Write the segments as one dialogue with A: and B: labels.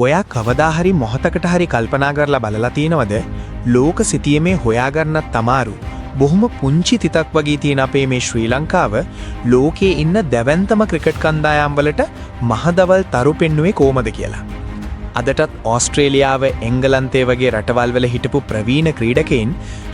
A: ඔයා කවදා හරි මොහොතකට හරි කල්පනා කරලා බලලා තියෙනවද ලෝක සිතියමේ හොයාගන්නත් අමාරු බොහොම පුංචි තිතක් වගේ තියෙන අපේ මේ ශ්‍රී ලංකාව ලෝකයේ ඉන්න දැවැන්තම ක්‍රිකට් කණ්ඩායම් වලට මහදවල් තරු පෙන්නුවේ කොහමද කියලා. අදටත් ඕස්ට්‍රේලියාව එංගලන්තය වගේ රටවල් වල හිටපු ප්‍රවීණ ක්‍රීඩකයින්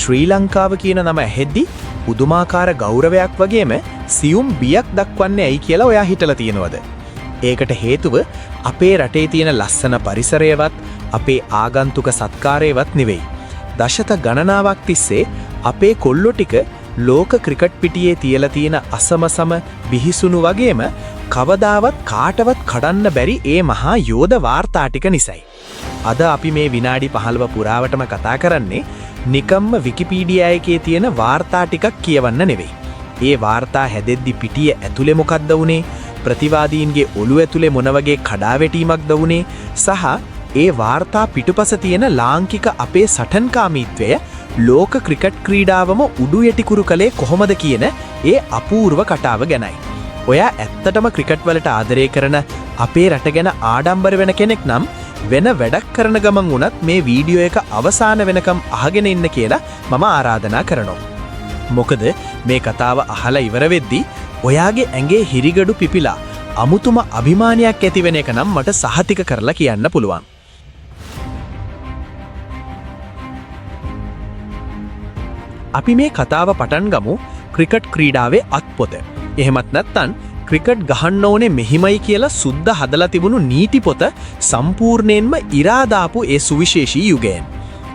A: ශ්‍රී ලංකාව කියන නම ඇහෙද්දි පුදුමාකාර ගෞරවයක් වගේම සියුම් බියක් දක්වන්නේ ඇයි කියලා ඔයා හිතලා තියෙනවද? ඒකට හේතුව අපේ රටේ තියෙන ලස්සන පරිසරයවත් අපේ ආගන්තුක සත්කාරයවත් නෙවෙයි. දශක ගණනාවක් තිස්සේ අපේ කොල්ලෝ ටික ලෝක ක්‍රිකට් පිටියේ තියලා තියෙන අසමසම බිහිසුණු වගේම කවදාවත් කාටවත් කඩන්න බැරි ඒ මහා යෝධ වාර්තා ටික නිසයි. අද අපි මේ විනාඩි 15 පුරාවටම කතා කරන්නේ නිකම්ම විකිපීඩියා එකේ තියෙන වාර්තා ටිකක් කියවන්න නෙවෙයි. ඒ වාර්තා හැදෙද්දි පිටිය ඇතුලේ මොකක්ද වුනේ? ප්‍රතිවාදීන්ගේ ඔළුව ඇතුලේ මොන වගේ කඩාවැටීමක්ද වුනේ? සහ ඒ වාර්තා පිටුපස තියෙන ලාංකික අපේ සටන්කාමීත්වය ලෝක ක්‍රිකට් ක්‍රීඩාවම උඩු යටිකුරු කළේ කොහොමද කියන ඒ අපූර්ව කතාව ගැනයි. ඔයා ඇත්තටම ක්‍රිකට් වලට ආදරය කරන අපේ රට ගැන ආඩම්බර වෙන කෙනෙක් නම් වෙන වැඩක් කරන ගමන් වුණත් මේ වීඩියෝ එක අවසාන වෙනකම් අහගෙන ඉන්න කියලා මම ආරාධනා කරනවා. මොකද මේ කතාව අහලා ඉවර වෙද්දී ඔයාගේ ඇඟේ හිරිගඩු පිපිලා අමුතුම අභිමානයක් ඇති වෙන එක නම් මට සහතික කරලා කියන්න පුළුවන්. අපි මේ කතාව පටන් ගමු ක්‍රිකට් ක්‍රීඩාවේ අත්පොත. එහෙමත් නැත්නම් ක්‍රිකට් ගහන්න ඕනේ මෙහිමයි කියලා සුද්ධ හදලා තිබුණු නීති පොත සම්පූර්ණයෙන්ම ඉරාදාපු ඒ සුවිශේෂී යුගයෙන්.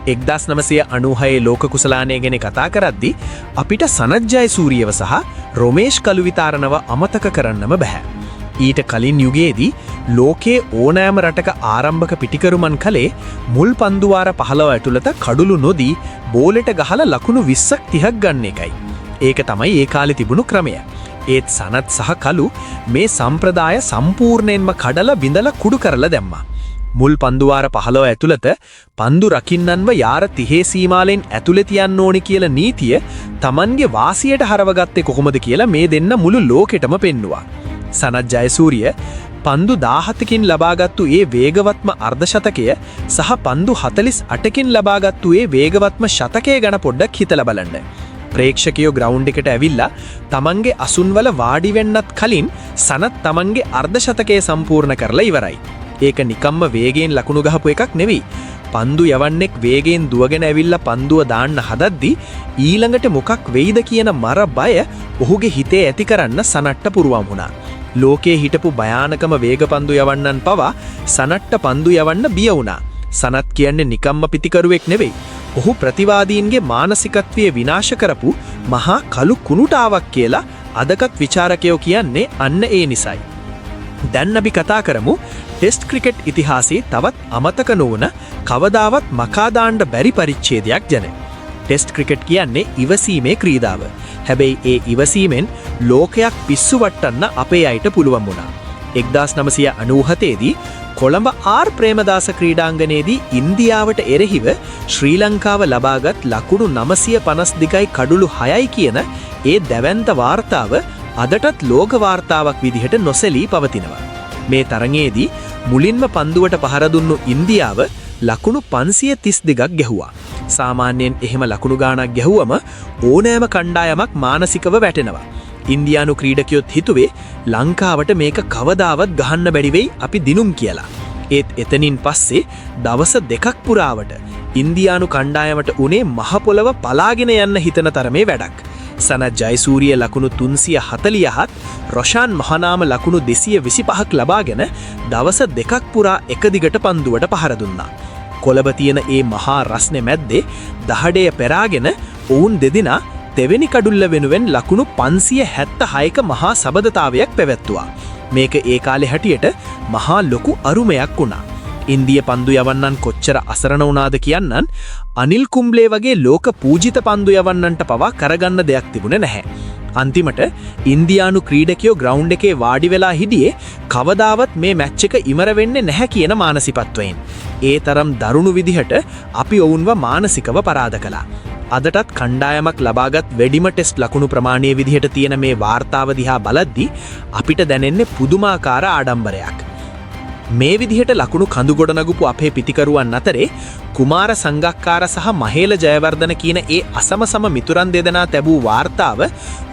A: 1996 ලෝක කුසලානය ගැන කතා කරද්දී අපිට සනත් ජයසූරියව සහ රොමේෂ් කලුවිතාරණව අමතක කරන්නම බෑ. ඊට කලින් යුගයේදී ලෝකයේ ඕනෑම රටක ආරම්භක පිටිකරුමන් කලේ මුල් පන්දුවාර 15 ඇතුළත කඩුළු නොදී බෝලෙට ගහලා ලකුණු 20ක් 30ක් ගන්න එකයි. ඒක තමයි ඒ කාලේ තිබුණු ක්‍රමය. ඒත් සනත් සහ කලු මේ සම්ප්‍රදාය සම්පූර්ණයෙන්ම කඩලා බිඳලා කුඩු කරලා දැම්මා. මුල් පන්දුවාර 15 ඇතුළත පන්දු රකින්නන්ව යාර 30 සීමාවෙන් ඇතුළේ තියන්න ඕනි කියලා නීතිය Tamanගේ වාසියට හරවගත්තේ කොහොමද කියලා මේ දෙන්න මුළු ලෝකෙටම පෙන්නුවා. සනත් ජයසූරිය පන්දු 17කින් ලබාගත්තු ඒ වේගවත්ම අර්ධශතකය සහ පන්දු 48කින් ලබාගත්තු ඒ වේගවත්ම ශතකය ගැන පොඩ්ඩක් හිතලා බලන්න. ප්‍රේක්ෂකයෝ ග්‍රවුන්ඩ් එකට ඇවිල්ලා තමන්ගේ අසුන්වල වාඩි වෙන්නත් කලින් සනත් තමන්ගේ අර්ධශතකය සම්පූර්ණ කරලා ඉවරයි. ඒක නිකම්ම වේගයෙන් ලකුණු ගහපු එකක් නෙවෙයි. පන්දු යවන්නෙක් වේගයෙන් දුවගෙන ඇවිල්ලා පන්දුව දාන්න හදද්දී ඊළඟට මොකක් වෙයිද කියන මර බය ඔහුගේ හිතේ ඇති කරන්න සනට්ට පුරුවම් වුණා. ලෝකයේ හිටපු භයානකම වේග පන්දු යවන්නන් පවා සනට්ට පන්දු යවන්න බිය වුණා. සනත් කියන්නේ නිකම්ම පිටිකරුවෙක් නෙවෙයි. ඔහු ප්‍රතිවාදීන්ගේ මානසිකත්වයේ විනාශ කරපු මහා කළු කුණුටාවක් කියලා අදකත් විචාරකයෝ කියන්නේ අන්න ඒ නිසයි. දැන් අපි කතා කරමු ටෙස්ට් ක්‍රිකට් ඉතිහාසයේ තවත් අමතක නොවන කවදාවත් මකා දාන්න බැරි පරිච්ඡේදයක් ගැන. ටෙස්ට් ක්‍රිකට් කියන්නේ ඉවසීමේ ක්‍රීඩාව. හැබැයි ඒ ඉවසීමෙන් ලෝකයක් පිස්සු වට්ටන්න අපේ අයට පුළුවන් වුණා. 1997 දී කොළඹ ආර් ප්‍රේමදාස ක්‍රීඩාංගණයේදී ඉන්දියාවට එරෙහිව ශ්‍රී ලංකාව ලබාගත් ලකුණු 952යි කඩුළු 6යි කියන ඒ දැවැන්ත වාර්තාව අදටත් ලෝක වාර්තාවක් විදිහට නොසැලී පවතිනවා. මේ තරඟයේදී මුලින්ම පන්දුවට පහර දුන්නු ඉන්දියාව ලකුණු 532ක් ගැහුවා. සාමාන්‍යයෙන් එහෙම ලකුණු ගාණක් ගැහුවම ඕනෑම කණ්ඩායමක් මානසිකව වැටෙනවා. ඉන්දියානු ක්‍රීඩකයොත් හිතුවේ ලංකාවට මේක කවදාවත් ගහන්න බැරි වෙයි අපි දිනුම් කියලා. ඒත් එතනින් පස්සේ දවස් දෙකක් පුරාවට ඉන්දියානු කණ්ඩායමට උනේ මහ පොළව පලාගෙන යන්න හිතන තරමේ වැඩක්. සනත් ජයසූරිය ලකුණු 340ත් රොෂාන් මහනාම ලකුණු 225ක් ලබාගෙන දවස් දෙකක් පුරා එක දිගට පන්දුවට පහර දුන්නා. කොළඹ තියෙන ඒ මහා රස්නේ මැද්දේ දහඩය පෙරාගෙන ඔවුන් දෙදෙනා දෙවෙනි කඩුල්ල වෙනුවෙන් ලකුණු 576ක මහා සබඳතාවයක් පැවැත්තුවා. මේක ඒ කාලේ හැටියට මහා ලොකු අරුමයක් වුණා. ඉන්දිය පන්දු යවන්නන් කොච්චර අසරණ වුණාද කියන්නන් අනිල් කුම්බ්ලේ වගේ ලෝක පූජිත පන්දු යවන්නන්ට පවා කරගන්න දෙයක් තිබුණේ නැහැ. අන්තිමට ඉන්දියානු ක්‍රීඩකයෝ ග්‍රවුන්ඩ් එකේ වාඩි වෙලා හිටියේ කවදාවත් මේ මැච් එක ඉවර වෙන්නේ නැහැ කියන මානසිකත්වයෙන්. ඒ තරම් දරුණු විදිහට අපි ඔවුන්ව මානසිකව පරාද කළා. අදටත් කණ්ඩායමක් ලබාගත් වැඩිම ටෙස්ට් ලකුණු ප්‍රමාණය විදිහට තියෙන මේ වාර්තාව දිහා බලද්දී අපිට දැනෙන්නේ පුදුමාකාර ආඩම්බරයක්. මේ විදිහට ලකුණු කඳු ගොඩනගපු අපේ පිතිකරුවන් අතරේ කුමාර සංගක්කාර සහ මහේල ජයවර්ධන කියන ඒ අසමසම මිතුරන් දෙදෙනා තැබූ වාර්තාව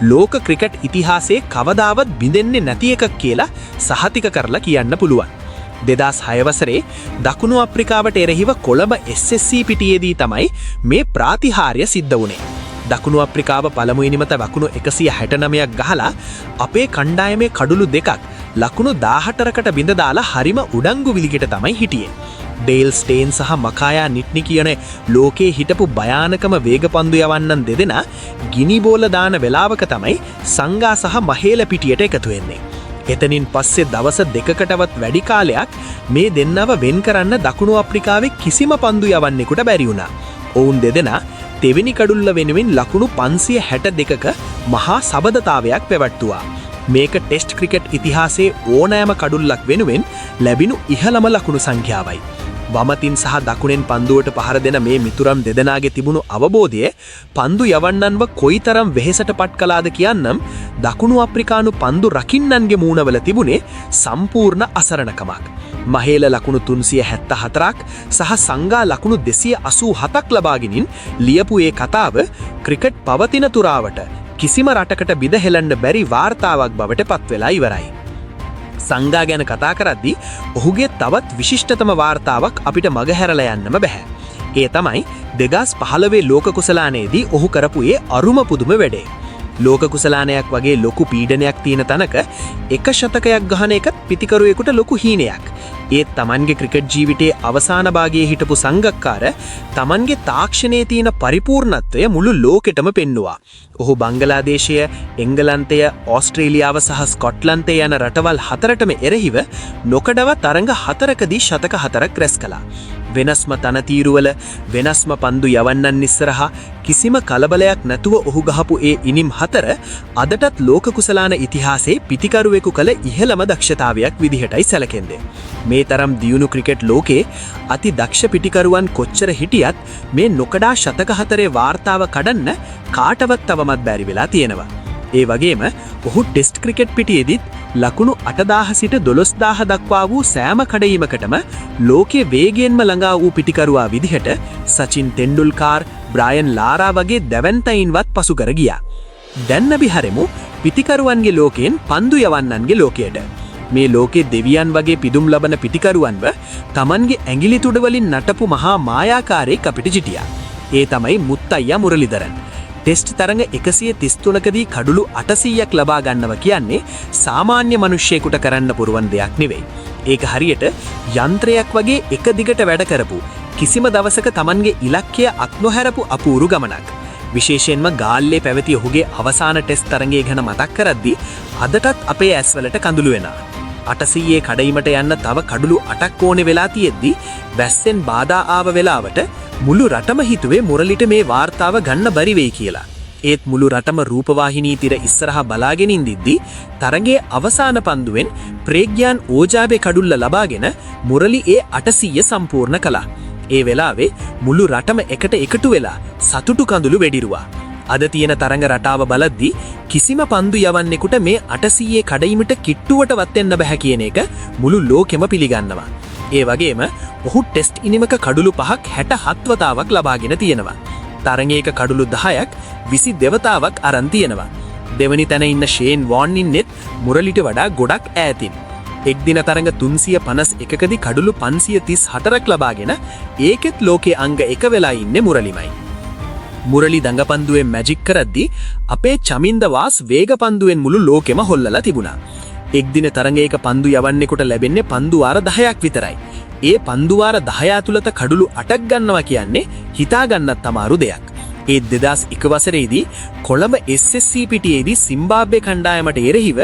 A: ලෝක ක්‍රිකට් ඉතිහාසයේ කවදාවත් බිඳෙන්නේ නැති එකක් කියලා සහතික කරලා කියන්න පුළුවන්. 2006 වසරේ දකුණු අප්‍රිකාවට එරෙහිව කොළඹ SSC පිටියේදී තමයි මේ ප්‍රාතිහාර්ය සිද්ධ වුණේ. දකුණු අප්‍රිකාව පළමු ඉනිමත වකුණු 169ක් ගහලා අපේ කණ්ඩායමේ කඩුළු දෙකක් ලකුණු 18කට බිඳ දාලා හරිම උඩංගු විලිකට තමයි හිටියේ. ඩේල් ස්ටේන් සහ මකායා නිට්නි කියන ලෝකේ හිටපු භයානකම වේගපන්දු යවන්නන් දෙදෙනා ගිනි බෝල දාන වෙලාවක තමයි සංගා සහ මහේල පිටියට එකතු වෙන්නේ. එතනින් පස්සේ දවස් දෙකකටවත් වැඩි කාලයක් මේ දෙන්නව වෙන් කරන්න දකුණු අප්‍රිකාවේ කිසිම පන්දු යවන්නෙකුට බැරි වුණා. ඔවුන් දෙදෙනා තෙවෙනි කඩුල්ල වෙනුවෙන් ලකුණු 562ක මහා සබඳතාවයක් පැවැත්තුවා. මේක ටෙස්ට් ක්‍රිකට් ඉතිහාසයේ ඕනෑම කඩුල්ලක් වෙනුවෙන් ලැබිණු ඉහළම ලකුණු සංඛ්‍යාවයි. වමතින් සහ දකුණෙන් පන්දුවට පහර දෙන මේ මිතුරම් දෙදෙනාගේ තිබුණු අවබෝධය පන්දු යවන්නන්ව කොයිතරම් වෙහෙසට පත් කළාද කියන්නම්. දකුණු අප්‍රිකානු පන්දු රකින්නන්ගේ මූණවල තිබුණේ සම්පූර්ණ අසරණකමක්. මහේල ලකුණු 374ක් සහ සංගා ලකුණු 287ක් ලබාගෙනින් ලියපු ඒ කතාව ක්‍රිකට් පවතින තුරාවට කිසිම රටකට බිඳහෙලන්න බැරි වාර්තාවක් බවට පත් වෙලා ඉවරයි. සංගා ගැන කතා කරද්දී ඔහුගේ තවත් විශිෂ්ටතම වාර්තාවක් අපිට මගහැරලා යන්නම බෑ. ඒ තමයි 2015 ලෝක කුසලානයේදී ඔහු කරපු ඒ අරුම පුදුම වැඩේ. ලෝක කුසලානයක් වගේ ලොකු පීඩනයක් තියෙන තැනක එක ශතකයක් ගහන එකත් පිතිකරුවෙකුට ලොකු හීනයක්. ඒත් තමන්ගේ ක්‍රිකට් ජීවිතයේ අවසාන භාගයේ හිටපු සංගක්කාර තමන්ගේ තාක්ෂණයේ තියෙන පරිපූර්ණත්වය මුළු ලෝකෙටම පෙන්නුවා. ඔහු බංගලාදේශය, එංගලන්තය, ඕස්ට්‍රේලියාව සහ ස්කොට්ලන්තය යන රටවල් හතරටම එරෙහිව නොකඩව තරඟ 4කදී ශතක 4ක් රැස් කළා. වෙනස්ම තනතීරුවල වෙනස්ම පන්දු යවන්නන් ඉස්සරහා කිසිම කලබලයක් නැතුව ඔහු ගහපු ඒ ඉනිම් 4 අදටත් ලෝක කුසලාන ඉතිහාසයේ පිතිකරුවෙකු කළ ඉහළම දක්ෂතාවයක් විදිහටයි සැලකෙන්නේ. මේ තරම් දියුණු ක්‍රිකට් ලෝකේ අති දක්ෂ පිටිකරුවන් කොච්චර හිටියත් මේ නොකඩා ශතක 4 වාර්තාව කඩන්න කාටවත් තවමත් බැරි වෙලා තියෙනවා. ඒ වගේම ඔහු ටෙස්ට් ක්‍රිකට් පිටියේදීත් ලකුණු 8000 සිට 12000 දක්වා වූ සෑම කඩයිමකටම ලෝකයේ වේගයෙන්ම ළඟා වූ පිටිකරුවා විදිහට සචින් තෙන්ඩුල්කර්, බ්‍රයන් ලාරා වගේ දැවැන්තයින්වත් පසු කර ගියා. දැන් අපි හරමු පිටිකරුවන්ගේ ලෝකයෙන් පන්දු යවන්නන්ගේ ලෝකයට. මේ ලෝකයේ දෙවියන් වගේ පිදුම් ලබන පිටිකරුවන්ව Tamanගේ ඇඟිලි තුඩ වලින් නටපු මහා මායාකාරයෙක් අපිට සිටියා. ඒ තමයි මුත්තයියා මුරලිදරන්. ටෙස්ට් තරඟ 133කදී කඩුළු 800ක් ලබා ගන්නවා කියන්නේ සාමාන්‍ය මිනිහෙකුට කරන්න පුරුවන් දෙයක් නෙවෙයි. ඒක හරියට යන්ත්‍රයක් වගේ එක දිගට වැඩ කරපු කිසිම දවසක Tamanගේ ඉලක්කය අත් නොහැරපු අපූරු ගමනක්. විශේෂයෙන්ම ගාල්ලේ පැවති ඔහුගේ අවසාන ටෙස්ට් තරඟය ගැන මතක් කරද්දී අදටත් අපේ ඇස්වලට කඳුළු වෙනවා. 800 කඩයිමට යන්න තව කඩුළු 8ක් ඕනේ වෙලා තියෙද්දි වැස්සෙන් බාධා ආව වෙලාවට මුළු රටම හිතුවේ මුරලිට මේ වාර්තාව ගන්න බැරි වෙයි කියලා. ඒත් මුළු රටම රූපවාහිනී තිර ඉස්සරහා බලාගෙන ඉඳිද්දි තරඟයේ අවසාන පන්දුවෙන් ප්‍රේග්යාන් ඕජාබේ කඩුල්ල ලබාගෙන මුරලි ඒ 800 සම්පූර්ණ කළා. ඒ වෙලාවේ මුළු රටම එකට එකතු වෙලා සතුටු කඳුළු වෙඩිරුවා. අද තියෙන තරඟ රටාව බලද්දී කිසිම පන්දු යවන්නෙකුට මේ 800 කඩයිමට කිට්ටුවටවත් එන්න බෑ කියන එක මුළු ලෝකෙම පිළිගන්නවා. ඒ වගේම ඔහු ටෙස්ට් ඉනිමක කඩුළු 5ක් 67 වතාවක් ලබාගෙන තියෙනවා. තරඟයක කඩුළු 10ක් 22 වතාවක් අරන් තියෙනවා. දෙවනි තැන ඉන්න ෂේන් වෝන් ඉන්නෙත් මුරලිට වඩා ගොඩක් ඈතින්. එක් දින තරඟ 351කදී කඩුළු 534ක් ලබාගෙන ඒකෙත් ලෝකයේ අංග 1 වෙලා ඉන්නේ මුරලිමයි. මුරලි දඟපන්දුවෙන් මැජික් කරද්දී අපේ චමින්ද වාස් වේගපන්දුවෙන් මුළු ලෝකෙම හොල්ලලා තිබුණා. එක් දින තරඟයක පන්දු යවන්නෙකුට ලැබෙන්නේ පන්දු වාර 10ක් විතරයි. ඒ පන්දු වාර 10 ඇතුළත කඩුළු 8ක් ගන්නවා කියන්නේ හිතා ගන්නත් අමාරු දෙයක්. ඒ 2001 වසරේදී කොළඹ SSC පිටියේදී සිම්බාබ්වේ කණ්ඩායමට එරෙහිව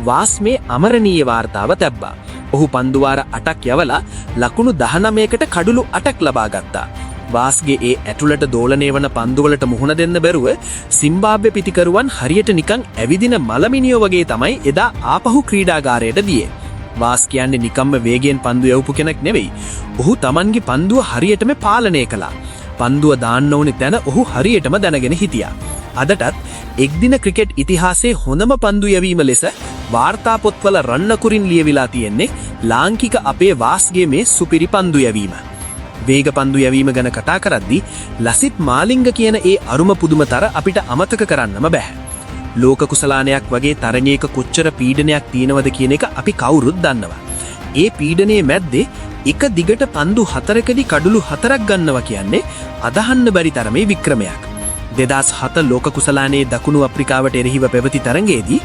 A: වාස් මේ අමරණීය වාර්තාව තැබ්බා. ඔහු පන්දු වාර 8ක් යවලා ලකුණු 19කට කඩුළු 8ක් ලබා ගත්තා. වාස්ගේ ඒ ඇතුළට දෝලණය වන පන්දුවලට මුහුණ දෙන්න බැරුව සිම්බාබ්වේ පිටිකරුවන් හරියට නිකන් ඇවිදින මලමිනියෝ වගේ තමයි එදා ආපහු ක්‍රීඩාගාරයට ගියේ. වාස් කියන්නේ නිකම්ම වේගයෙන් පන්දු යවපු කෙනෙක් නෙවෙයි. ඔහු Tamanගේ පන්දුව හරියටම පාලනය කළා. පන්දුව දාන්න ඕනේ තැන ඔහු හරියටම දැනගෙන හිටියා. අදටත් එක්දින ක්‍රිකට් ඉතිහාසයේ හොඳම පන්දු යැවීම ලෙස වාර්තා පොත්වල රන්නකුරින් ලියවිලා තියෙන්නේ ලාංකික අපේ වාස්ගේ මේ සුපිරි පන්දු යැවීම. වේග පන්දු යැවීම ගැන කතා කරද්දී ලසිත් මාලිංග කියන ඒ අරුම පුදුමතර අපිට අමතක කරන්නම බෑ. ලෝක කුසලානයක් වගේ තරණයක කොච්චර පීඩනයක් තියෙනවද කියන එක අපි කවුරුත් දන්නවා. ඒ පීඩනයේ මැද්දේ එක දිගට පන්දු 4කදී කඩුළු 4ක් ගන්නවා කියන්නේ අදහන්න බැරි තරමේ වික්‍රමයක්. 2007 ලෝක කුසලානයේ දකුණු අප්‍රිකාවට එරෙහිව පැවති තරඟයේදී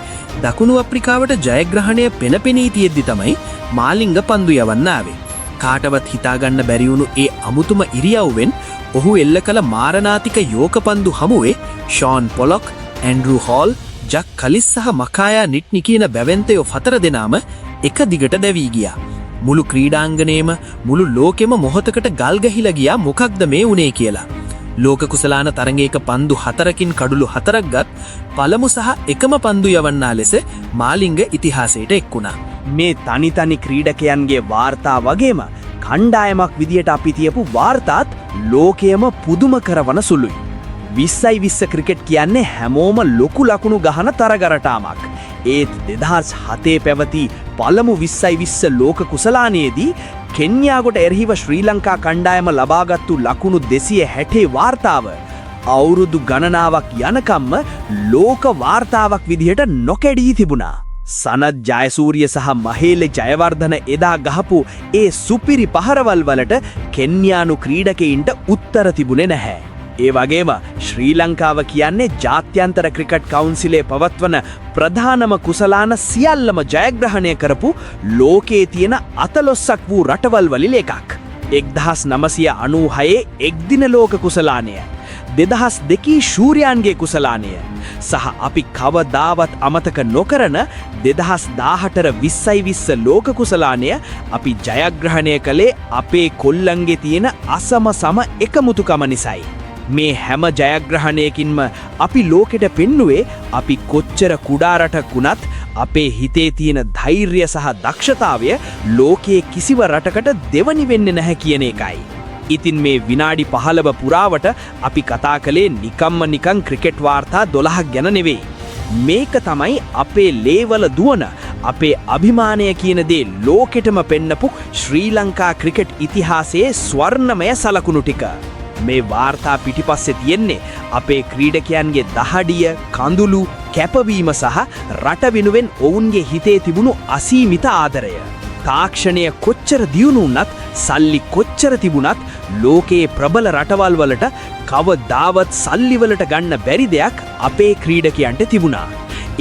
A: දකුණු අප්‍රිකාවට ජයග්‍රහණය පෙනපෙනී තියෙද්දි තමයි මාලිංග පන්දු යවන්න ආවේ. කාටවත් හිතාගන්න බැරි වුණු ඒ අමුතුම ඉරියව්වෙන් ඔහු එල්ල කළ මාරණාතික යෝක පන්දු හමුවේ ෂෝන් පොලොක්, ඇන්ඩ්‍රු හෝල්, ජක් කලිස් සහ මකායා නිට්නි කියන බැවැන්තයෝ 4 දෙනාම එක දිගට දැවී ගියා. මුළු ක්‍රීඩාංගණයම මුළු ලෝකෙම මොහොතකට ගල් ගහිලා ගියා මොකක්ද මේ වුනේ කියලා. ලෝක කුසලාන තරඟයක පන්දු 4කින් කඩුළු 4ක් ගත් පළමු සහ එකම පන්දු යවන්නා ලෙස මාලිංග ඉතිහාසයට එක්ුණා.
B: මේ තනි ක්‍රීඩකයන්ගේ වාර්තා වගේම කණ්ඩායමක් විදියට අපි තියපු වාර්තාත් ලෝකයම පුදුම කරවන සුළුයි. 2020 ක්‍රිකට් කියන්නේ හැමෝම ලොකු ලකුණු ගහන තරගරටාවක්. ඒත් 2007 පැවති පළමු 2020 ලෝක කුසලානයේදී කෙන්යාවට එරෙහිව ශ්‍රී ලංකා කණ්ඩායම ලබාගත්තු ලකුණු 260 වාර්තාව අවුරුදු ගණනාවක් යනකම්ම ලෝක වාර්තාවක් විදිහට නොකැඩී තිබුණා. සනත් ජයසූරිය සහ මහේල ජයවර්ධන එදා ගහපු ඒ සුපිරි පහරවල් වලට කෙන්යානු ක්‍රීඩකයින්ට උත්තර තිබුණේ නැහැ. ඒ වගේම ශ්‍රී ලංකාව කියන්නේ ජාත්‍යන්තර ක්‍රිකට් කවුන්සිලේ පවත්වන ප්‍රධානම කුසලාන සියල්ලම ජයග්‍රහණය කරපු ලෝකයේ තියෙන අතලොස්සක් වූ රටවල් වලින් එකක්. 1996 එක්දින ලෝක කුසලානය, 2002 ශූරයන්ගේ කුසලානය සහ අපි කවදාවත් අමතක නොකරන 2018 2020 ලෝක කුසලානය අපි ජයග්‍රහණය කළේ අපේ කොල්ලන්ගේ තියෙන අසම සම එකමුතුකම නිසයි. මේ හැම ජයග්‍රහණයකින්ම අපි ලෝකෙට පෙන්නුවේ අපි කොච්චර කුඩා රටක් වුණත් අපේ හිතේ තියෙන ධෛර්යය සහ දක්ෂතාවය ලෝකයේ කිසිව රටකට දෙවනි වෙන්නේ නැහැ කියන එකයි. ඉතින් මේ විනාඩි 15 පුරාවට අපි කතා කළේ නිකන් ක්‍රිකට් වාර්තා 12ක් ගැන නෙවෙයි. මේක තමයි අපේ ලේවල දුවන අපේ අභිමානය කියන දේ ලෝකෙටම පෙන්නපු ශ්‍රී ලංකා ක්‍රිකට් ඉතිහාසයේ ස්වර්ණමය සලකුණු ටික. මේ වාර්තා පිටිපස්සේ තියෙන්නේ අපේ ක්‍රීඩකයන්ගේ දහඩිය, කඳුළු, කැපවීම සහ රට වෙනුවෙන් ඔවුන්ගේ හිතේ තිබුණු අසීමිත ආදරය. තාක්ෂණය කොච්චර දියුණු වුණත්, සල්ලි කොච්චර තිබුණත් ලෝකයේ ප්‍රබල රටවල් වලට කවදාවත් සල්ලි වලට ගන්න බැරි දෙයක් අපේ ක්‍රීඩකයන්ට තිබුණා.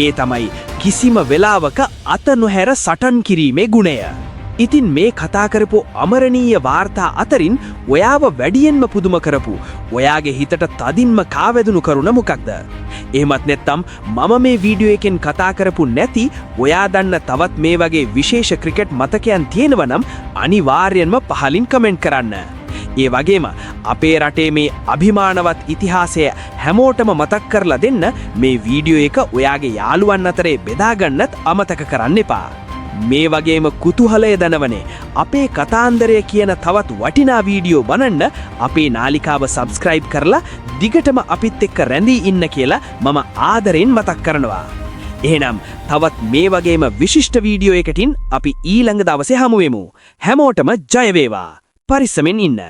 B: ඒ තමයි කිසිම වෙලාවක අත නොහැර සටන් කිරීමේ ගුණය. ඉතින් මේ කතා කරපු අමරණීය වාර්තා අතරින් ඔයාව වැඩියෙන්ම පුදුම කරපු, ඔයාගේ හිතට තදින්ම කාවැදුණු කරුණ මොකක්ද? එහෙමත් නැත්නම් මම මේ වීඩියෝ එකෙන් කතා කරපු නැති ඔයා දන්න තවත් මේ වගේ විශේෂ ක්‍රිකට් මතකයන් තියෙනවා නම් අනිවාර්යෙන්ම පහලින් කමෙන්ට් කරන්න. ඒ වගේම අපේ රටේ මේ අභිමානවත් ඉතිහාසය හැමෝටම මතක් කරලා දෙන්න මේ වීඩියෝ එක ඔයාගේ යාළුවන් අතරේ බෙදා ගන්නත් අමතක කරන්න එපා. මේ වගේම කුතුහලය දනවනේ අපේ කතාන්දරය කියන තවත් වටිනා වීඩියෝ බලන්න අපේ නාලිකාව සබ්ස්ක්‍රයිබ් කරලා දිගටම අපිත් එක්ක රැඳී ඉන්න කියලා මම ආදරෙන් මතක් කරනවා. එහෙනම් තවත් මේ වගේම විශිෂ්ට වීඩියෝ එකකින් අපි ඊළඟ දවසේ හමු වෙමු. හැමෝටම ජය වේවා. පරිස්සමෙන් ඉන්න.